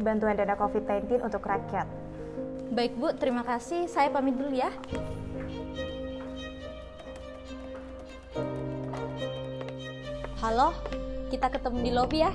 bantuan dana COVID-19 untuk rakyat. Baik Bu, terima kasih. Saya pamit dulu ya. Halo, kita ketemu di lobi ya.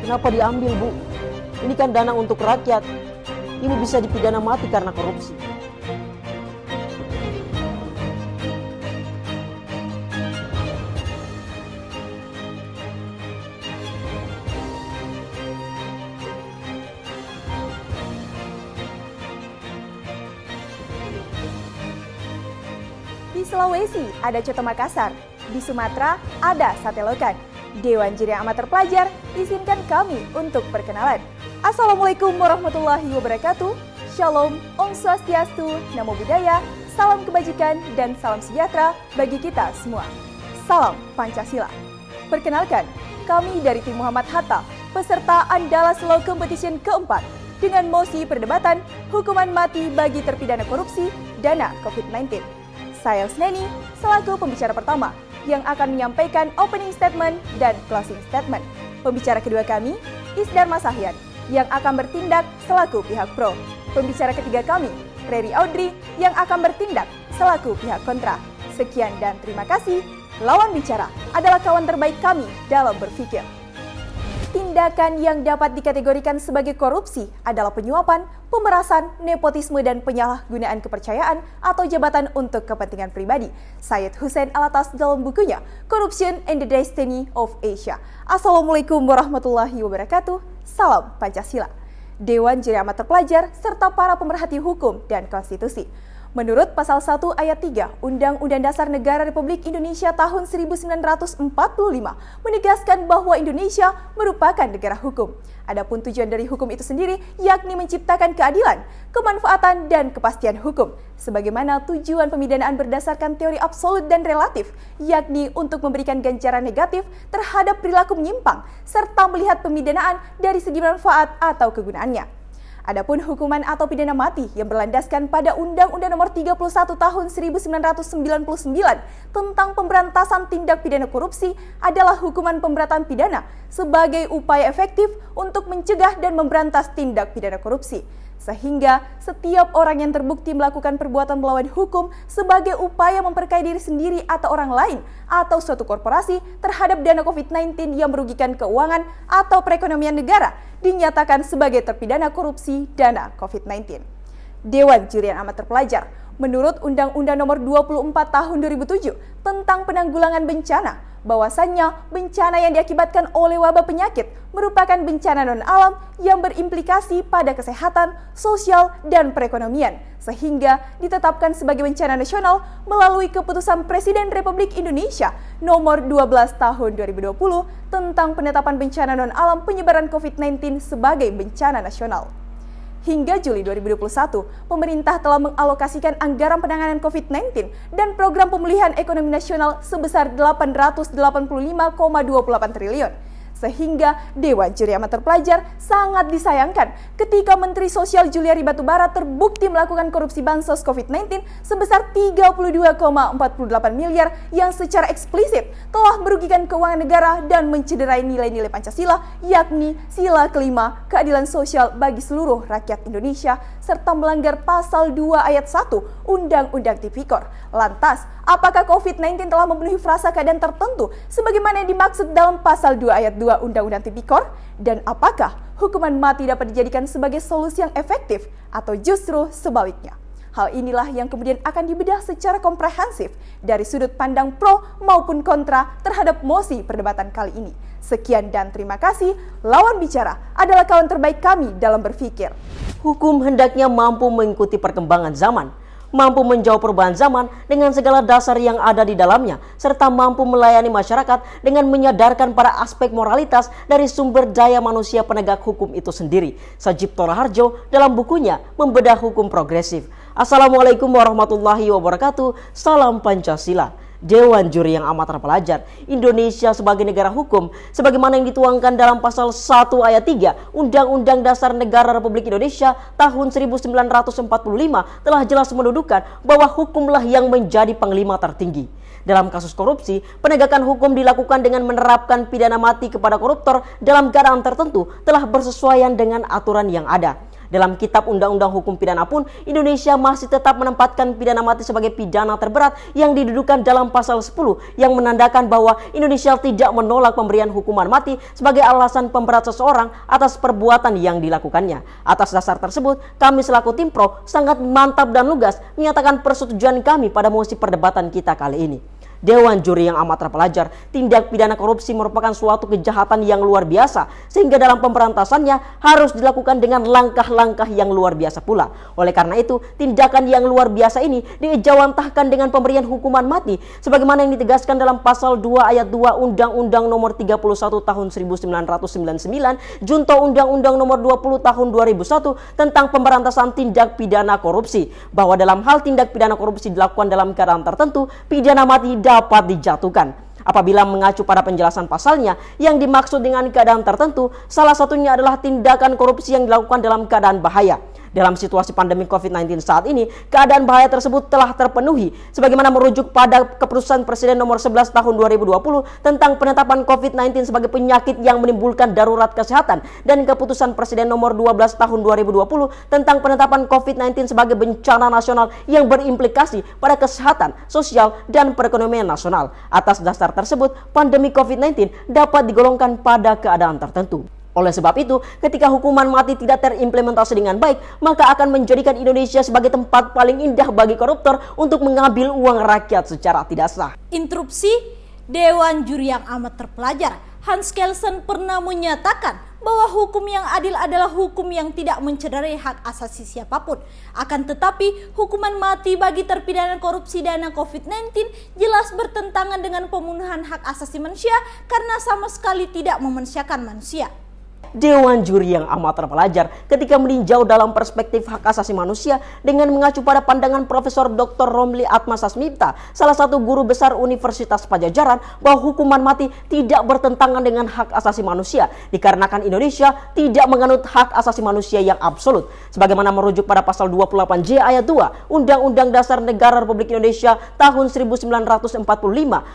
Kenapa diambil, Bu? Ini kan dana untuk rakyat. Ini bisa dipidana mati karena korupsi. Di Sulawesi ada Coto Makassar, di Sumatera ada Sate Lokan. Dewan Juri yang amat terpelajar, izinkan kami untuk perkenalan. Assalamualaikum warahmatullahi wabarakatuh. Shalom, Om Swastiastu, Namo Buddhaya, salam kebajikan dan salam sejahtera bagi kita semua. Salam Pancasila. Perkenalkan, kami dari tim Muhammad Hatta, peserta Andalas Law Competition keempat dengan mosi perdebatan hukuman mati bagi terpidana korupsi dana COVID-19. Saya Usneni selaku pembicara pertama yang akan menyampaikan opening statement dan closing statement. Pembicara kedua kami, Isdar Masahyan, yang akan bertindak selaku pihak pro. Pembicara ketiga kami, Reri Audrey, yang akan bertindak selaku pihak kontra. Sekian dan terima kasih. Lawan bicara adalah kawan terbaik kami dalam berpikir. Tindakan yang dapat dikategorikan sebagai korupsi adalah penyuapan, pemerasan, nepotisme, dan penyalahgunaan kepercayaan atau jabatan untuk kepentingan pribadi. Syed Hussein Alatas dalam bukunya Corruption and the Destiny of Asia. Assalamualaikum warahmatullahi wabarakatuh. Salam Pancasila. Dewan Juri Amat Terpelajar serta para pemerhati hukum dan konstitusi. Menurut Pasal 1 Ayat 3 Undang-Undang Dasar Negara Republik Indonesia tahun 1945 menegaskan bahwa Indonesia merupakan negara hukum. Adapun tujuan dari hukum itu sendiri yakni menciptakan keadilan, kemanfaatan, dan kepastian hukum. Sebagaimana tujuan pemidanaan berdasarkan teori absolut dan relatif, yakni untuk memberikan ganjaran negatif terhadap perilaku menyimpang, serta melihat pemidanaan dari segi manfaat atau kegunaannya. Adapun hukuman atau pidana mati yang berlandaskan pada Undang-Undang Nomor 31 Tahun 1999 tentang pemberantasan tindak pidana korupsi adalah hukuman pemberatan pidana sebagai upaya efektif untuk mencegah dan memberantas tindak pidana korupsi. Sehingga setiap orang yang terbukti melakukan perbuatan melawan hukum sebagai upaya memperkaya diri sendiri atau orang lain atau suatu korporasi terhadap dana COVID-19 yang merugikan keuangan atau perekonomian negara dinyatakan sebagai terpidana korupsi dana COVID-19. Dewan Juri yang Amat Terpelajar, menurut Undang-Undang Nomor 24 Tahun 2007 tentang penanggulangan bencana, bahwasannya bencana yang diakibatkan oleh wabah penyakit merupakan bencana non-alam yang berimplikasi pada kesehatan, sosial, dan perekonomian, sehingga ditetapkan sebagai bencana nasional melalui keputusan Presiden Republik Indonesia Nomor 12 Tahun 2020 tentang penetapan bencana non-alam penyebaran COVID-19 sebagai bencana nasional. Hingga Juli 2021, pemerintah telah mengalokasikan anggaran penanganan COVID-19 dan program pemulihan ekonomi nasional sebesar 885,28 triliun. Sehingga Dewan Juri Amat Terpelajar sangat disayangkan ketika Menteri Sosial Juliari Batubara terbukti melakukan korupsi bansos COVID-19 sebesar 32,48 miliar yang secara eksplisit telah merugikan keuangan negara dan mencederai nilai-nilai Pancasila, yakni sila kelima, keadilan sosial bagi seluruh rakyat Indonesia, serta melanggar Pasal 2 Ayat 1 Undang-Undang Tipikor. Lantas, apakah COVID-19 telah memenuhi frasa keadaan tertentu sebagaimana yang dimaksud dalam Pasal 2 Ayat 2 Undang-Undang Tipikor? Dan apakah hukuman mati dapat dijadikan sebagai solusi yang efektif atau justru sebaliknya? Hal inilah yang kemudian akan dibedah secara komprehensif dari sudut pandang pro maupun kontra terhadap mosi perdebatan kali ini. Sekian dan terima kasih. Lawan bicara adalah kawan terbaik kami dalam berpikir. Hukum hendaknya mampu mengikuti perkembangan zaman, mampu menjawab perubahan zaman dengan segala dasar yang ada di dalamnya, serta mampu melayani masyarakat dengan menyadarkan pada aspek moralitas dari sumber daya manusia penegak hukum itu sendiri. Sajib Toraharjo dalam bukunya Membedah Hukum Progresif. Assalamualaikum warahmatullahi wabarakatuh. Salam Pancasila. Dewan Juri yang amat terpelajar, Indonesia sebagai negara hukum sebagaimana yang dituangkan dalam pasal 1 ayat 3 Undang-Undang Dasar Negara Republik Indonesia tahun 1945 telah jelas mendudukan bahwa hukumlah yang menjadi panglima tertinggi. Dalam kasus korupsi, penegakan hukum dilakukan dengan menerapkan pidana mati kepada koruptor dalam keadaan tertentu telah bersesuaian dengan aturan yang ada. Dalam kitab Undang-Undang Hukum Pidana pun, Indonesia masih tetap menempatkan pidana mati sebagai pidana terberat yang didudukan dalam pasal 10 yang menandakan bahwa Indonesia tidak menolak pemberian hukuman mati sebagai alasan pemberat seseorang atas perbuatan yang dilakukannya. Atas dasar tersebut, kami selaku tim pro sangat mantap dan lugas menyatakan persetujuan kami pada mosi perdebatan kita kali ini. Dewan Juri yang amat terpelajar, tindak pidana korupsi merupakan suatu kejahatan yang luar biasa sehingga dalam pemberantasannya harus dilakukan dengan langkah-langkah yang luar biasa pula. Oleh karena itu, tindakan yang luar biasa ini diejawantahkan dengan pemberian hukuman mati sebagaimana yang ditegaskan dalam pasal 2 ayat 2 Undang-Undang Nomor 31 Tahun 1999 Junto Undang-Undang Nomor 20 Tahun 2001 tentang pemberantasan tindak pidana korupsi, bahwa dalam hal tindak pidana korupsi dilakukan dalam keadaan tertentu, pidana mati dapat dijatuhkan. Apabila mengacu pada penjelasan pasalnya, yang dimaksud dengan keadaan tertentu, salah satunya adalah tindakan korupsi yang dilakukan dalam keadaan bahaya. Dalam situasi pandemi COVID-19 saat ini, keadaan bahaya tersebut telah terpenuhi sebagaimana merujuk pada keputusan Presiden nomor 11 tahun 2020 tentang penetapan COVID-19 sebagai penyakit yang menimbulkan darurat kesehatan dan keputusan Presiden nomor 12 tahun 2020 tentang penetapan COVID-19 sebagai bencana nasional yang berimplikasi pada kesehatan, sosial, dan perekonomian nasional. Atas dasar tersebut, pandemi COVID-19 dapat digolongkan pada keadaan tertentu. Oleh sebab itu, ketika hukuman mati tidak terimplementasi dengan baik, maka akan menjadikan Indonesia sebagai tempat paling indah bagi koruptor untuk mengambil uang rakyat secara tidak sah. Interupsi, Dewan Juri yang amat terpelajar, Hans Kelsen pernah menyatakan bahwa hukum yang adil adalah hukum yang tidak mencederai hak asasi siapapun. Akan tetapi, hukuman mati bagi terpidana korupsi dana COVID-19 jelas bertentangan dengan pembunuhan hak asasi manusia karena sama sekali tidak memanusiakan manusia. Dewan Juri yang amat terpelajar ketika meninjau dalam perspektif hak asasi manusia dengan mengacu pada pandangan Profesor Dr. Romli Atmasasmita, salah satu guru besar Universitas Pajajaran, bahwa hukuman mati tidak bertentangan dengan hak asasi manusia dikarenakan Indonesia tidak menganut hak asasi manusia yang absolut sebagaimana merujuk pada pasal 28J ayat 2 Undang-Undang Dasar Negara Republik Indonesia tahun 1945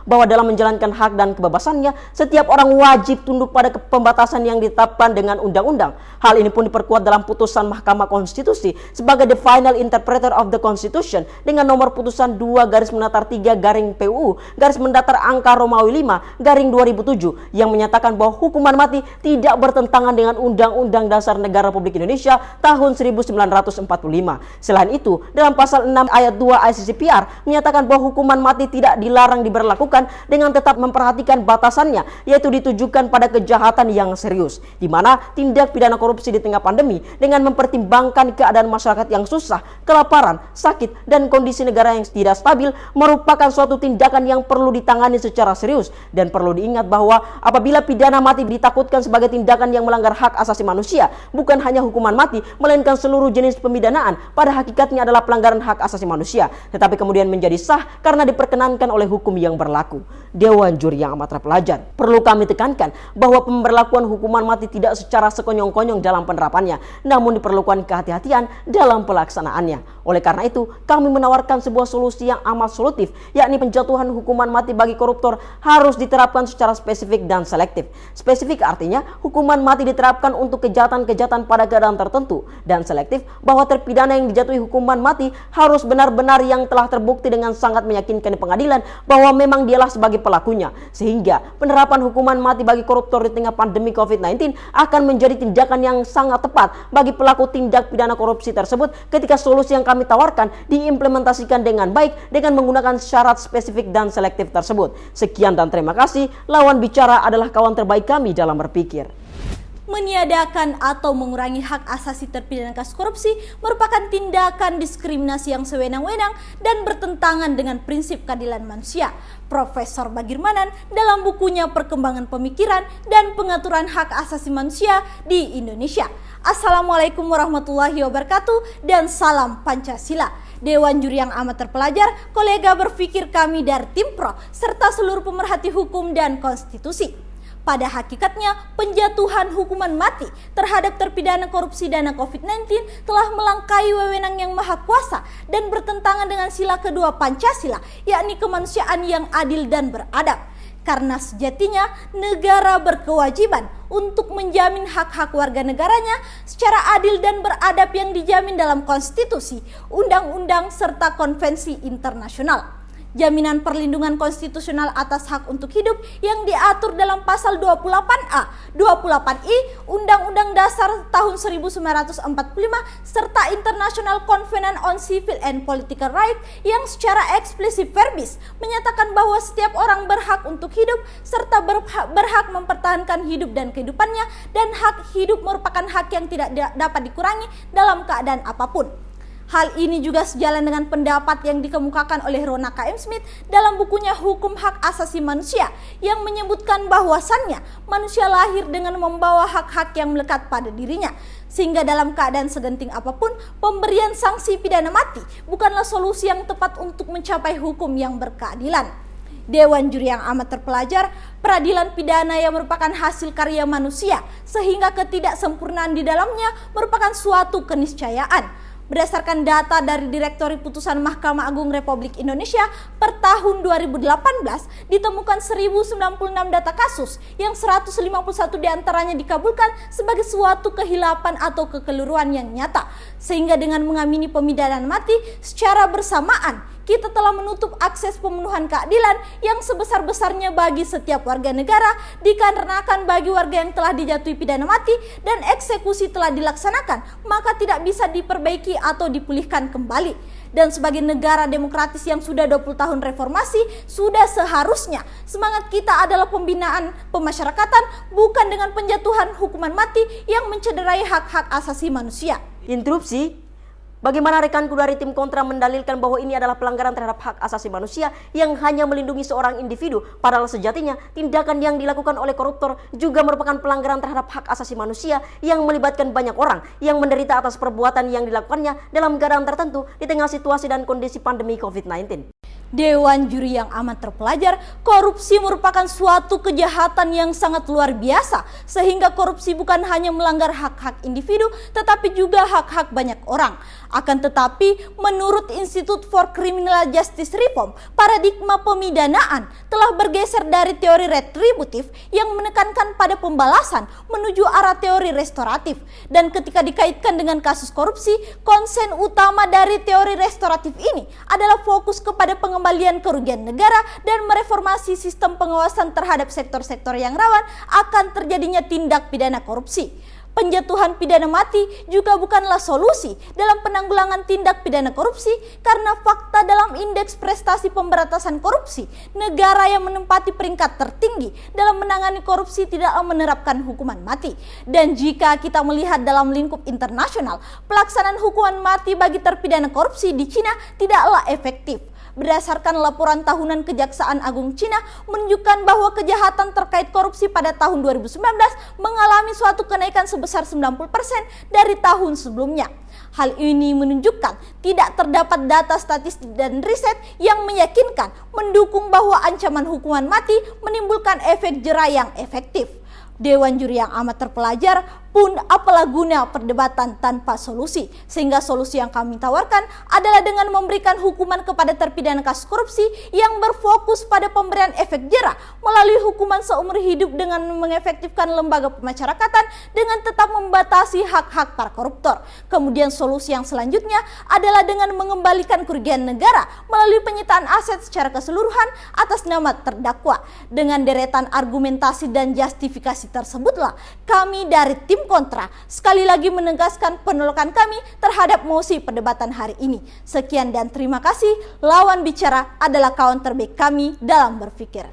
bahwa dalam menjalankan hak dan kebebasannya setiap orang wajib tunduk pada pembatasan yang ditetapkan dengan undang-undang. Hal ini pun diperkuat dalam putusan Mahkamah Konstitusi sebagai the final interpreter of the Constitution dengan nomor putusan 2/3/PUU angka Romawi 5/2007 yang menyatakan bahwa hukuman mati tidak bertentangan dengan Undang-Undang Dasar Negara Republik Indonesia tahun 1945. Selain itu, dalam pasal 6 ayat 2 ICCPR menyatakan bahwa hukuman mati tidak dilarang diberlakukan dengan tetap memperhatikan batasannya, yaitu ditujukan pada kejahatan yang serius, di mana tindak pidana korupsi di tengah pandemi dengan mempertimbangkan keadaan masyarakat yang susah, kelaparan, sakit, dan kondisi negara yang tidak stabil merupakan suatu tindakan yang perlu ditangani secara serius. Dan perlu diingat bahwa apabila pidana mati ditakutkan sebagai tindakan yang melanggar hak asasi manusia, bukan hanya hukuman mati, melainkan seluruh jenis pemidanaan pada hakikatnya adalah pelanggaran hak asasi manusia, tetapi kemudian menjadi sah karena diperkenankan oleh hukum yang berlaku. Dewan Juri yang amat terpelajar, perlu kami tekankan bahwa pemberlakuan hukuman mati tidak secara sekonyong-konyong dalam penerapannya, namun diperlukan kehati-hatian dalam pelaksanaannya. Oleh karena itu, kami menawarkan sebuah solusi yang amat solutif, yakni penjatuhan hukuman mati bagi koruptor harus diterapkan secara spesifik dan selektif. Spesifik artinya hukuman mati diterapkan untuk kejahatan-kejahatan pada keadaan tertentu, dan selektif bahwa terpidana yang dijatuhi hukuman mati harus benar-benar yang telah terbukti dengan sangat meyakinkan di pengadilan bahwa memang dialah sebagai pelakunya, sehingga penerapan hukuman mati bagi koruptor di tengah pandemi COVID-19 akan menjadi tindakan yang sangat tepat bagi pelaku tindak pidana korupsi tersebut ketika solusi yang kami tawarkan diimplementasikan dengan baik dengan menggunakan syarat spesifik dan selektif tersebut. Sekian dan terima kasih. Lawan bicara adalah kawan terbaik kami dalam berpikir. Meniadakan atau mengurangi hak asasi terpidana kasus korupsi merupakan tindakan diskriminasi yang sewenang-wenang dan bertentangan dengan prinsip keadilan manusia. Profesor Bagirmanan dalam bukunya Perkembangan Pemikiran dan Pengaturan Hak Asasi Manusia di Indonesia. Assalamualaikum warahmatullahi wabarakatuh dan salam Pancasila. Dewan Juri yang amat terpelajar, kolega berpikir kami dari tim pro, serta seluruh pemerhati hukum dan konstitusi. Pada hakikatnya, penjatuhan hukuman mati terhadap terpidana korupsi dana COVID-19 telah melangkahi wewenang yang maha kuasa dan bertentangan dengan sila kedua Pancasila, yakni kemanusiaan yang adil dan beradab. Karena sejatinya negara berkewajiban untuk menjamin hak-hak warga negaranya secara adil dan beradab yang dijamin dalam konstitusi, undang-undang, serta konvensi internasional. Jaminan perlindungan konstitusional atas hak untuk hidup yang diatur dalam pasal 28A, 28I Undang-Undang Dasar tahun 1945 serta International Covenant on Civil and Political Rights yang secara eksplisit verbis menyatakan bahwa setiap orang berhak untuk hidup serta berhak mempertahankan hidup dan kehidupannya, dan hak hidup merupakan hak yang tidak dapat dikurangi dalam keadaan apapun. Hal ini juga sejalan dengan pendapat yang dikemukakan oleh Rona K.M. Smith dalam bukunya Hukum Hak Asasi Manusia yang menyebutkan bahwasannya manusia lahir dengan membawa hak-hak yang melekat pada dirinya, sehingga dalam keadaan segenting apapun pemberian sanksi pidana mati bukanlah solusi yang tepat untuk mencapai hukum yang berkeadilan. Dewan Juri yang amat terpelajar, peradilan pidana yang merupakan hasil karya manusia sehingga ketidaksempurnaan di dalamnya merupakan suatu keniscayaan. Berdasarkan data dari Direktori Putusan Mahkamah Agung Republik Indonesia per tahun 2018 ditemukan 1096 data kasus yang 151 diantaranya dikabulkan sebagai suatu kehilapan atau kekeliruan yang nyata, sehingga dengan mengamini pemidanaan mati secara bersamaan kita telah menutup akses pemenuhan keadilan yang sebesar-besarnya bagi setiap warga negara, dikarenakan bagi warga yang telah dijatuhi pidana mati dan eksekusi telah dilaksanakan, maka tidak bisa diperbaiki atau dipulihkan kembali. Dan sebagai negara demokratis yang sudah 20 tahun reformasi, sudah seharusnya semangat kita adalah pembinaan pemasyarakatan, bukan dengan penjatuhan hukuman mati yang mencederai hak-hak asasi manusia. Interupsi. Bagaimana rekanku dari tim kontra mendalilkan bahwa ini adalah pelanggaran terhadap hak asasi manusia yang hanya melindungi seorang individu, padahal sejatinya tindakan yang dilakukan oleh koruptor juga merupakan pelanggaran terhadap hak asasi manusia yang melibatkan banyak orang yang menderita atas perbuatan yang dilakukannya dalam keadaan tertentu di tengah situasi dan kondisi pandemi COVID-19. Dewan Juri yang amat terpelajar, korupsi merupakan suatu kejahatan yang sangat luar biasa, sehingga korupsi bukan hanya melanggar hak-hak individu tetapi juga hak-hak banyak orang. Akan tetapi, menurut Institute for Criminal Justice Reform, paradigma pemidanaan telah bergeser dari teori retributif yang menekankan pada pembalasan menuju arah teori restoratif. Dan ketika dikaitkan dengan kasus korupsi, konsen utama dari teori restoratif ini adalah fokus kepada pengembalian kerugian negara dan mereformasi sistem pengawasan terhadap sektor-sektor yang rawan akan terjadinya tindak pidana korupsi. Penjatuhan pidana mati juga bukanlah solusi dalam penanggulangan tindak pidana korupsi, karena fakta dalam indeks prestasi pemberantasan korupsi, negara yang menempati peringkat tertinggi dalam menangani korupsi tidaklah menerapkan hukuman mati. Dan jika kita melihat dalam lingkup internasional, pelaksanaan hukuman mati bagi terpidana korupsi di Cina tidaklah efektif. Berdasarkan laporan tahunan Kejaksaan Agung Cina menunjukkan bahwa kejahatan terkait korupsi pada tahun 2019 mengalami suatu kenaikan sebesar 90% dari tahun sebelumnya. Hal ini menunjukkan tidak terdapat data statistik dan riset yang meyakinkan mendukung bahwa ancaman hukuman mati menimbulkan efek jera yang efektif. Dewan Juri yang amat terpelajar pun apalah guna perdebatan tanpa solusi, sehingga solusi yang kami tawarkan adalah dengan memberikan hukuman kepada terpidana kasus korupsi yang berfokus pada pemberian efek jera melalui hukuman seumur hidup dengan mengefektifkan lembaga pemasyarakatan dengan tetap membatasi hak-hak para koruptor. Kemudian solusi yang selanjutnya adalah dengan mengembalikan kerugian negara melalui penyitaan aset secara keseluruhan atas nama terdakwa. Dengan deretan argumentasi dan justifikasi tersebutlah kami dari tim kontra sekali lagi menegaskan penolakan kami terhadap mosi perdebatan hari ini. Sekian dan terima kasih. Lawan bicara adalah kawan terbaik kami dalam berpikir.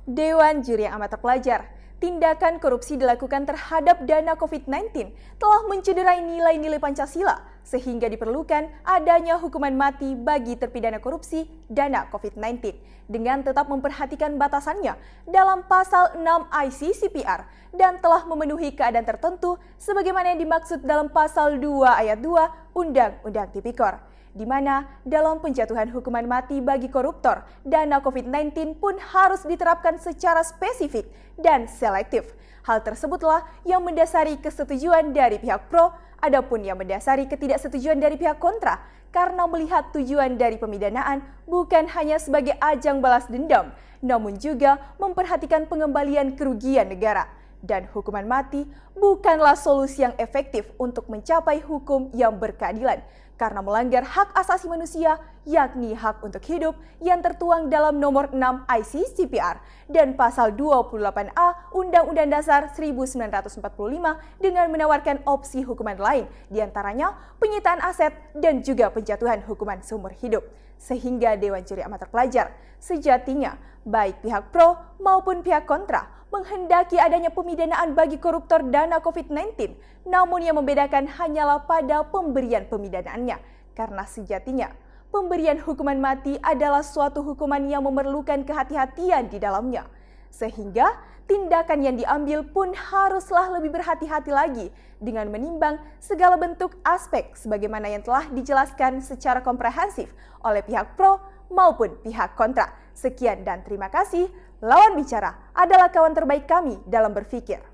Dewan Juri yang amat terpelajar, tindakan korupsi dilakukan terhadap dana COVID-19 telah mencederai nilai-nilai Pancasila, sehingga diperlukan adanya hukuman mati bagi terpidana korupsi dana COVID-19 dengan tetap memperhatikan batasannya dalam pasal 6 ICCPR dan telah memenuhi keadaan tertentu sebagaimana yang dimaksud dalam pasal 2 ayat 2 Undang-Undang Tipikor. di mana dalam penjatuhan hukuman mati bagi koruptor, dana COVID-19 pun harus diterapkan secara spesifik dan selektif. Hal tersebutlah yang mendasari kesetujuan dari pihak pro, adapun yang mendasari ketidaksetujuan dari pihak kontra, karena melihat tujuan dari pemidanaan bukan hanya sebagai ajang balas dendam, namun juga memperhatikan pengembalian kerugian negara. Dan hukuman mati bukanlah solusi yang efektif untuk mencapai hukum yang berkeadilan karena melanggar hak asasi manusia, yakni hak untuk hidup yang tertuang dalam nomor 6 ICCPR dan pasal 28A Undang-Undang Dasar 1945 dengan menawarkan opsi hukuman lain, diantaranya penyitaan aset dan juga penjatuhan hukuman seumur hidup. Sehingga Dewan Juri Amat Terpelajar sejatinya baik pihak pro maupun pihak kontra menghendaki adanya pemidanaan bagi koruptor dana COVID-19, namun yang membedakan hanyalah pada pemberian pemidanaannya, karena sejatinya pemberian hukuman mati adalah suatu hukuman yang memerlukan kehati-hatian di dalamnya, sehingga tindakan yang diambil pun haruslah lebih berhati-hati lagi dengan menimbang segala bentuk aspek sebagaimana yang telah dijelaskan secara komprehensif oleh pihak pro maupun pihak kontra. Sekian dan terima kasih. Lawan bicara adalah kawan terbaik kami dalam berpikir.